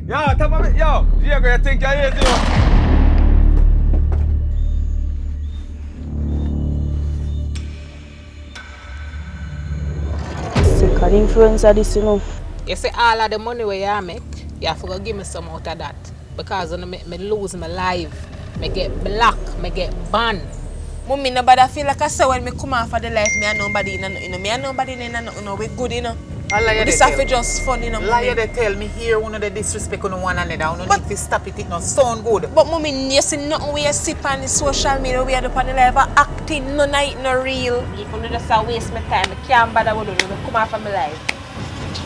Yo, top of it, yo. Diego, you think you're easy, yo? Sick of the influence of this, you know. You see, all of the money where you make, you have to give me some out of that. Because when I lose my life, I get blocked, I get banned. Mummy, nobody feel like I say when me come off of the life, me and nobody in nothing, you know. Me and nobody in nothing, you know. We good, you know. This have just fun, you know, Liar, Mummy. they tell me here one of the disrespect on one another. You need to stop it, it not sound good. But Mummy, you see nothing we sip on the social media, we are up on the life of acting, none of it no real. If you just waste my time, I can't bother with you, come off of my life.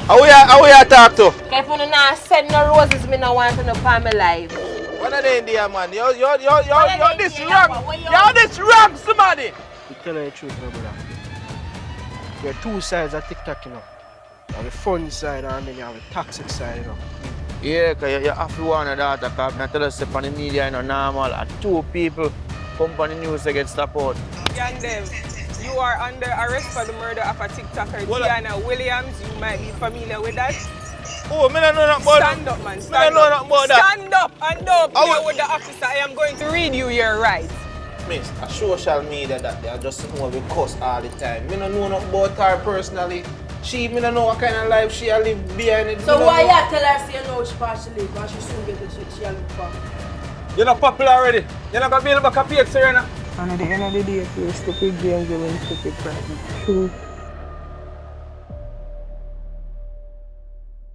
How we are talk to? If you not send no roses, me no want to know for my life. What are they in there, man? You're this wrong. You're this wrong, somebody. To tell you the truth, my brother. There are two sides of TikTok, you know. You have the fun side and then you have the toxic side, you know. Yeah, because you have to warn that because I tell us on the media is normal. And two people come on the news to get stopped out. Gang them, you are under arrest for the murder of a TikToker, Diana Williams. You might be familiar with that. Oh, I don't know nothing about that. Stand up, man. Stand up. Stand up and don't play with the officer. I am going to read you your rights. Miss, a social media that they are just know we cuss all the time. Me don't know nothing about her personally. Me don't know what kind of life she live behind it. So why you tell her say no she pass she live and she soon get the shit she look for? You're not popular already. You're not going to be able to compete, Serena. And at the end of the day, you're stupid games, you're stupid practice. True.